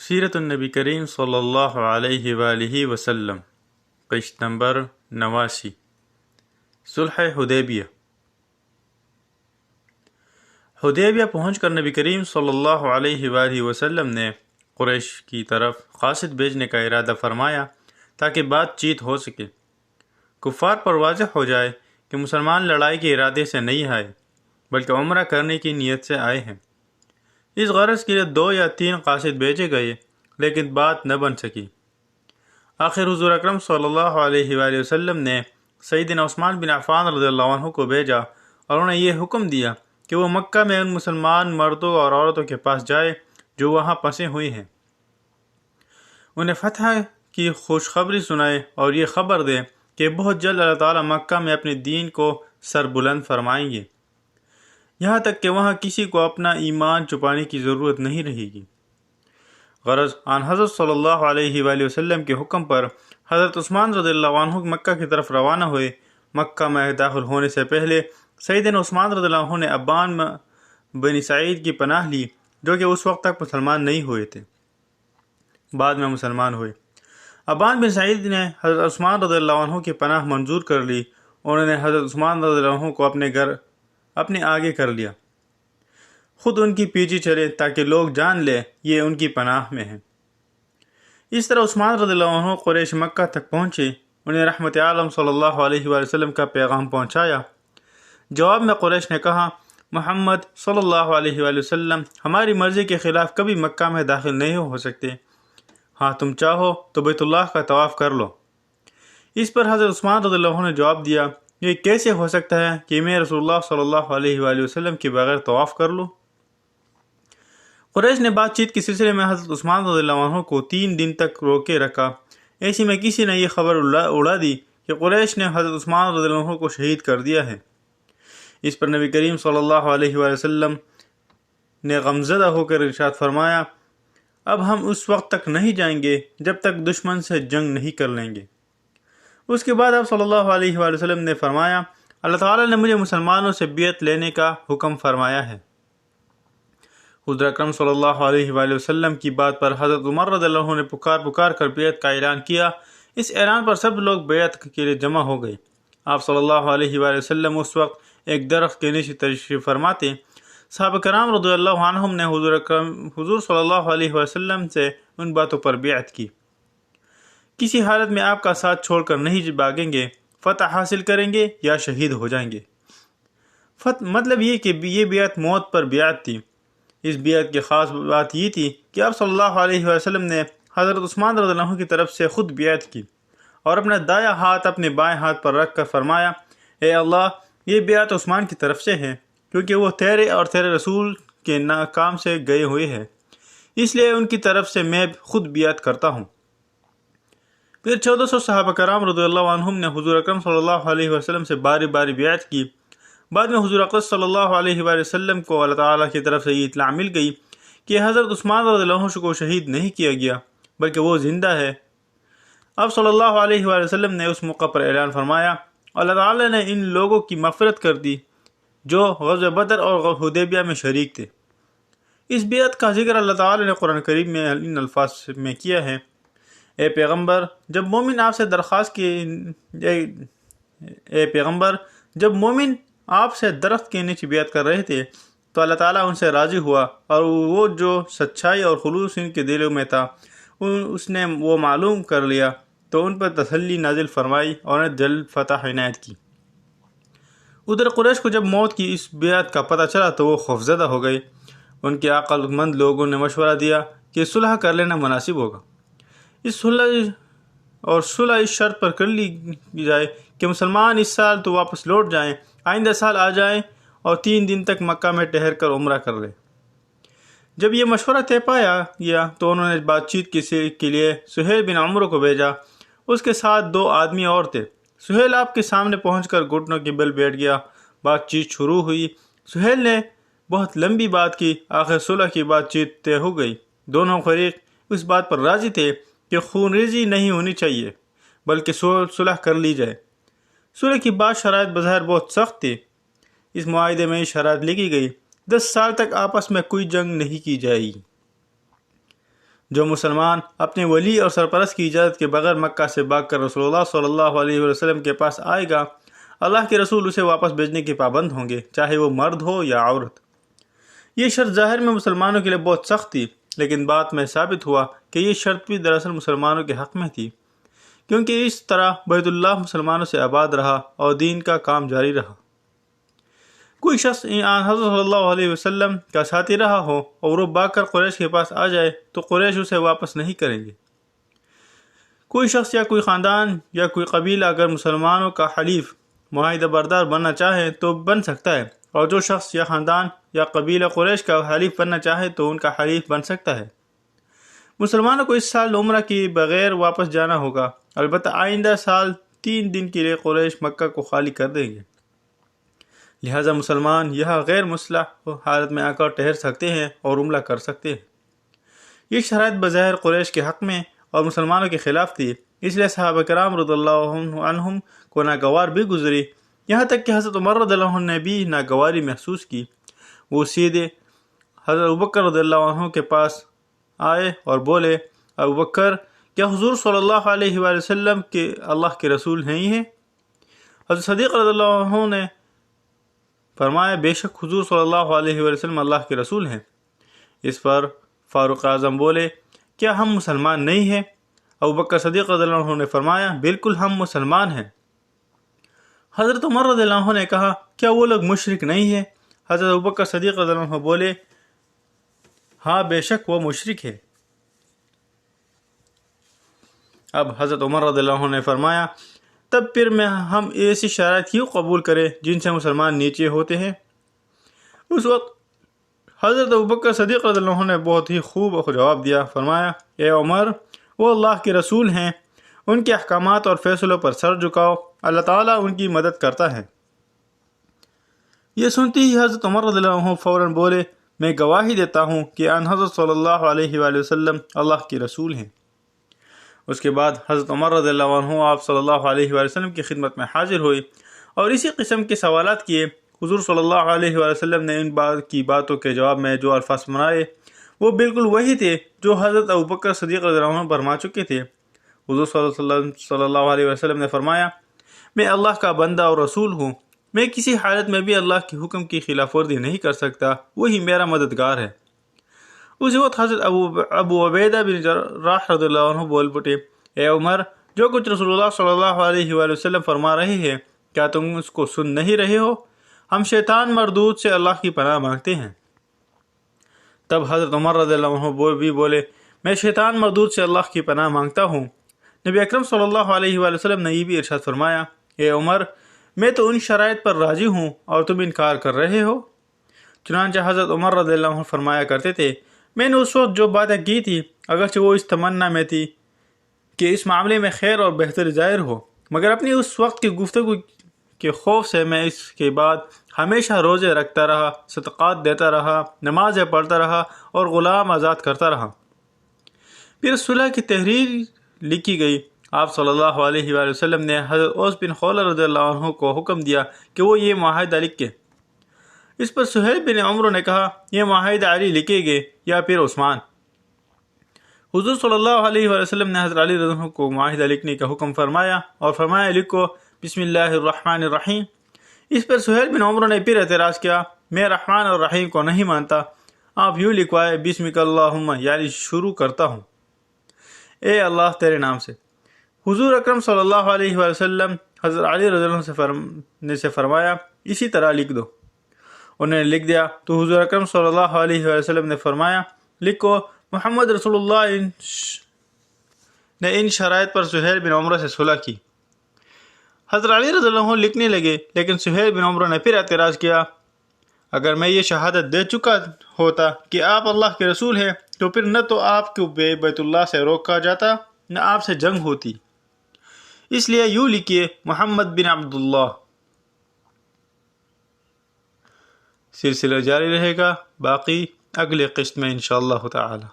سیرت النبی کریم صلی اللہ علیہ وآلہ وسلم قسط نمبر 89 صلح حدیبیہ۔ حدیبیہ پہنچ کر نبی کریم صلی اللہ علیہ وآلہ وسلم نے قریش کی طرف قاصد بھیجنے کا ارادہ فرمایا تاکہ بات چیت ہو سکے، کفار پر واضح ہو جائے کہ مسلمان لڑائی کے ارادے سے نہیں آئے بلکہ عمرہ کرنے کی نیت سے آئے ہیں۔ اس غرض کے لیے 2 یا 3 قاصد بھیجے گئے لیکن بات نہ بن سکی۔ آخر حضور اکرم صلی اللہ علیہ وآلہ وسلم نے سیدنا عثمان بن عفان رضی اللہ عنہ کو بھیجا اور انہیں یہ حکم دیا کہ وہ مکہ میں ان مسلمان مردوں اور عورتوں کے پاس جائے جو وہاں پھنسے ہوئے ہیں، انہیں فتح کی خوشخبری سنائے اور یہ خبر دے کہ بہت جلد اللہ تعالیٰ مکہ میں اپنے دین کو سر بلند فرمائیں گے، یہاں تک کہ وہاں کسی کو اپنا ایمان چھپانے کی ضرورت نہیں رہے گی۔ غرض آن حضرت صلی اللہ علیہ وآلہ وسلم کے حکم پر حضرت عثمان رضی اللہ عنہ مکہ کی طرف روانہ ہوئے۔ مکہ میں داخل ہونے سے پہلے سیدنا عثمان رضی اللہ عنہ نے ابان بن سعید کی پناہ لی، جو کہ اس وقت تک مسلمان نہیں ہوئے تھے، بعد میں مسلمان ہوئے۔ ابان بن سعید نے حضرت عثمان رضی اللہ عنہ کی پناہ منظور کر لی، انہوں نے حضرت عثمان رضی اللہ عنہ کو اپنے آگے کر لیا، خود ان کی پیچھے چلے تاکہ لوگ جان لے یہ ان کی پناہ میں ہیں۔ اس طرح عثمان رضی اللہ عنہ قریش مکہ تک پہنچے، انہیں رحمت عالم صلی اللہ علیہ وآلہ وسلم کا پیغام پہنچایا۔ جواب میں قریش نے کہا، محمد صلی اللہ علیہ وآلہ وسلم ہماری مرضی کے خلاف کبھی مکہ میں داخل نہیں ہو سکتے، ہاں تم چاہو تو بیت اللہ کا طواف کر لو۔ اس پر حضرت عثمان رضی اللہ عنہ نے جواب دیا، یہ کیسے ہو سکتا ہے کہ میں رسول اللہ صلی اللہ علیہ وآلہ وسلم کے بغیر طواف کر لوں؟ قریش نے بات چیت کے سلسلے میں حضرت عثمان رضی اللہ عنہ کو 3 دن تک روکے رکھا۔ ایسی میں کسی نے یہ خبر اڑا دی کہ قریش نے حضرت عثمان رضی اللہ عنہ کو شہید کر دیا ہے۔ اس پر نبی کریم صلی اللہ علیہ وآلہ وسلم نے غمزدہ ہو کر ارشاد فرمایا، اب ہم اس وقت تک نہیں جائیں گے جب تک دشمن سے جنگ نہیں کر لیں گے۔ اس کے بعد آپ صلی اللہ علیہ وآلہ وسلم نے فرمایا، اللہ تعالیٰ نے مجھے مسلمانوں سے بیعت لینے کا حکم فرمایا ہے۔ حضور اکرم صلی اللہ علیہ وآلہ وسلم کی بات پر حضرت عمر رضی اللہ عنہ نے پکار کر بیعت کا اعلان کیا۔ اس اعلان پر سب لوگ بیعت کے لیے جمع ہو گئے۔ آپ صلی اللہ علیہ وآلہ وسلم اس وقت ایک درخت کے نیچے تشریف فرماتے۔ صحابہ کرام رضی اللہ عنہم نے حضور صلی اللہ علیہ وسلم سے ان باتوں پر بیعت کی۔ کسی حالت میں آپ کا ساتھ چھوڑ کر نہیں بھاگیں گے، فتح حاصل کریں گے یا شہید ہو جائیں گے۔ مطلب یہ کہ یہ بیعت موت پر بیعت تھی۔ اس بیعت کی خاص بات یہ تھی کہ آپ صلی اللہ علیہ وسلم نے حضرت عثمان رضی اللہ عنہ کی طرف سے خود بیعت کی اور اپنا دایاں ہاتھ اپنے بائیں ہاتھ پر رکھ کر فرمایا، اے اللہ، یہ بیعت عثمان کی طرف سے ہے کیونکہ وہ تیرے اور تیرے رسول کے کام سے گئے ہوئے ہیں، اس لیے ان کی طرف سے میں خود بیعت کرتا ہوں۔ پھر 1400 صحابہ کرام رضی اللہ عنہم نے حضور اکرم صلی اللہ علیہ وسلم سے باری باری بیعت کی۔ بعد میں حضور اکرم صلی اللہ علیہ وآلہ وسلم کو اللہ تعالیٰ کی طرف سے یہ اطلاع مل گئی کہ حضرت عثمان رضی اللہ عنہ کو شہید نہیں کیا گیا بلکہ وہ زندہ ہے۔ اب صلی اللہ علیہ وآلہ وسلم نے اس موقع پر اعلان فرمایا، اللہ تعالیٰ نے ان لوگوں کی مغفرت کر دی جو غزوہ بدر اور حدیبیہ میں شریک تھے۔ اس بیعت کا ذکر اللہ تعالیٰ نے قرآن کریم میں ان الفاظ میں کیا ہے، اے پیغمبر جب مومن آپ سے درخت کے نیچے بیعت کر رہے تھے تو اللہ تعالیٰ ان سے راضی ہوا اور وہ جو سچائی اور خلوص ان کے دلوں میں تھا اس نے وہ معلوم کر لیا تو ان پر تسلی نازل فرمائی اور انہیں جلد فتح عنایت کی۔ ادھر قریش کو جب موت کی اس بیعت کا پتہ چلا تو وہ خوفزدہ ہو گئے۔ ان کے عقل مند لوگوں نے مشورہ دیا کہ صلح کر لینا مناسب ہوگا۔ صلح اس شرط پر کر لی جائے کہ مسلمان اس سال تو واپس لوٹ جائیں، آئندہ سال آ جائیں اور 3 دن تک مکہ میں ٹھہر کر عمرہ کر لیں۔ جب یہ مشورہ طے پایا گیا تو انہوں نے بات چیت کے لیے سہیل بن عمرو کو بھیجا۔ اس کے ساتھ 2 آدمی اور تھے۔ سہیل آپ کے سامنے پہنچ کر گھٹنوں کے بل بیٹھ گیا۔ بات چیت شروع ہوئی۔ سہیل نے بہت لمبی بات کی، آخر صلح کی بات چیت طے ہو گئی۔ دونوں فریق اس بات پر راضی تھے کہ خون ریزی نہیں ہونی چاہیے بلکہ صلح کر لی جائے۔ صلح کی بات شرائط بظاہر بہت سخت تھی۔ اس معاہدے میں شرائط لکھی گئی، 10 سال تک آپس میں کوئی جنگ نہیں کی جائے گی۔ جو مسلمان اپنے ولی اور سرپرست کی اجازت کے بغیر مکہ سے بھاگ کر رسول اللہ صلی اللہ علیہ وسلم کے پاس آئے گا، اللہ کے رسول اسے واپس بھیجنے کے پابند ہوں گے، چاہے وہ مرد ہو یا عورت۔ یہ شرط ظاہر میں مسلمانوں کے لیے بہت سخت تھی، لیکن بعد میں ثابت ہوا کہ یہ شرط بھی دراصل مسلمانوں کے حق میں تھی، کیونکہ اس طرح بیت اللہ مسلمانوں سے آباد رہا اور دین کا کام جاری رہا۔ کوئی شخص حضرت صلی اللہ علیہ وسلم کا ساتھی رہا ہو اور وہ بھاگ کر قریش کے پاس آ جائے تو قریش اسے واپس نہیں کریں گے۔ کوئی شخص یا کوئی خاندان یا کوئی قبیلہ اگر مسلمانوں کا حلیف معاہدہ بردار بننا چاہے تو بن سکتا ہے، اور جو شخص یا خاندان یا قبیلہ قریش کا حلیف بننا چاہے تو ان کا حلیف بن سکتا ہے۔ مسلمانوں کو اس سال عمرہ کے بغیر واپس جانا ہوگا، البتہ آئندہ سال 3 دن کے لیے قریش مکہ کو خالی کر دیں گے، لہٰذا مسلمان یہاں غیر مسلح حالت میں آ کر ٹھہر سکتے ہیں اور عمرہ کر سکتے ہیں۔ یہ شرائط بظاہر قریش کے حق میں اور مسلمانوں کے خلاف تھی، اس لیے صحابہ کرام رضی اللہ عنہم کو ناگوار بھی گزری، یہاں تک کہ حضرت عمر رضی اللہ عنہ نے بھی ناگواری محسوس کی۔ وہ سیدھے حضرت ابوبکر رضی اللہ عنہ کے پاس آئے اور بولے، ابوبکر، کیا حضور صلی اللہ علیہ وآلہ وسلم کے اللہ کے رسول نہیں ہیں؟ حضرت صدیق رضی اللہ عنہ نے فرمایا، بے شک حضور صلی اللہ علیہ وآلہ وسلم اللہ کے رسول ہیں۔ اس پر فاروق اعظم بولے، کیا ہم مسلمان نہیں ہیں؟ ابوبکر صدیق رضی اللہ عنہ نے فرمایا، بالکل ہم مسلمان ہیں۔ حضرت عمر رضی اللہ عنہ نے کہا، کیا وہ لوگ مشرک نہیں ہیں؟ حضرت ابوبکر صدیق رضی اللہ عنہ بولے، ہاں بے شک وہ مشرک ہے۔ اب حضرت عمر رضی اللہ عنہ نے فرمایا، تب پھر ہم ایسی شرائط کیوں قبول کریں جن سے مسلمان نیچے ہوتے ہیں؟ اس وقت حضرت ابوبکر صدیق رضی اللہ عنہ نے بہت ہی خوب جواب دیا، فرمایا، اے عمر، وہ اللہ کے رسول ہیں، ان کے احکامات اور فیصلوں پر سر جھکاؤ، اللہ تعالیٰ ان کی مدد کرتا ہے۔ یہ سنتے ہی حضرت عمر رضی اللہ عنہ فوراً بولے، میں گواہی دیتا ہوں کہ ان حضرت صلی اللہ علیہ وآلہ وسلم اللہ کے رسول ہیں۔ اس کے بعد حضرت عمر رضی اللہ عنہ آپ صلی اللہ علیہ وآلہ وسلم کی خدمت میں حاضر ہوئے اور اسی قسم کے سوالات کیے۔ حضور صلی اللہ علیہ وآلہ وسلم نے ان باتوں کے جواب میں جو الفاظ سنائے وہ بالکل وہی تھے جو حضرت ابوبکر صدیق رضی اللہ عنہ فرما چکے تھے۔ حضور صلی اللہ علیہ وسلم نے فرمایا، میں اللہ کا بندہ اور رسول ہوں، میں کسی حالت میں بھی اللہ کے حکم کی خلاف ورزی نہیں کر سکتا، وہی میرا مددگار ہے۔ اسی وقت حضرت ابو عبیدہ بن جراح رضی اللہ عنہ بول پڑے، اے عمر، جو کچھ رسول اللہ صلی اللہ علیہ وآلہ وسلم فرما رہے ہیں، کیا تم اس کو سن نہیں رہے ہو؟ ہم شیطان مردود سے اللہ کی پناہ مانگتے ہیں۔ تب حضرت عمر رضی اللہ عنہ بھی بولے، میں شیطان مردود سے اللہ کی پناہ مانگتا ہوں۔ نبی اکرم صلی اللہ علیہ وآلہ وسلم نے یہ بھی ارشاد فرمایا، اے عمر، میں تو ان شرائط پر راضی ہوں اور تم انکار کر رہے ہو۔ چنانچہ حضرت عمر رضی اللہ عنہ فرمایا کرتے تھے، میں نے اس وقت جو باتیں کی تھی، اگرچہ وہ اس تمنا میں تھی کہ اس معاملے میں خیر اور بہتری ظاہر ہو، مگر اپنی اس وقت کی گفتگو کے خوف سے میں اس کے بعد ہمیشہ روزے رکھتا رہا، صدقات دیتا رہا، نمازیں پڑھتا رہا اور غلام آزاد کرتا رہا۔ پھر صلح کی تحریر لکھی گئی۔ آپ صلی اللہ علیہ وآلہ وسلم نے حضرت اوس بن خولہ رضی اللہ عنہ کو حکم دیا کہ وہ یہ معاہدہ لکھے۔ اس پر سہیل بن عمرو نے کہا، یہ معاہدہ علی لکھے گے یا پھر عثمان؟ حضور صلی اللہ علیہ وآلہ وسلم نے حضرت علی رضی اللہ عنہ کو معاہدہ لکھنے کا حکم فرمایا اور فرمایا، لکھو بسم اللہ الرحمن الرحیم۔ اس پر سہیل بن عمرو نے پھر اعتراض کیا، میں رحمان اور رحیم کو نہیں مانتا، آپ یوں لکھوائے، بسمک اللہم، یعنی شروع کرتا ہوں اے اللہ تیرے نام سے۔ حضور اکرم صلی اللہ علیہ وآلہ وسلم حضرت علی رضی اللہ عنہ سے فرمایا، اسی طرح لکھ دو۔ انہوں نے لکھ دیا تو حضور اکرم صلی اللہ علیہ وآلہ وسلم نے فرمایا، لکھو محمد رسول اللہ نے ان شرائط پر سہیل بن عمرو سے صلح کی۔ حضرت علی رضی اللہ عنہ لکھنے لگے، لیکن سہیل بن عمرو نے پھر اعتراض کیا، اگر میں یہ شہادت دے چکا ہوتا کہ آپ اللہ کے رسول ہیں تو پھر نہ تو آپ کو بیت اللہ سے روکا جاتا نہ آپ سے جنگ ہوتی، اس لیے یوں لکھیے محمد بن عبداللہ۔ سلسلہ جاری رہے گا، باقی اگلے قسط میں انشاءاللہ تعالی۔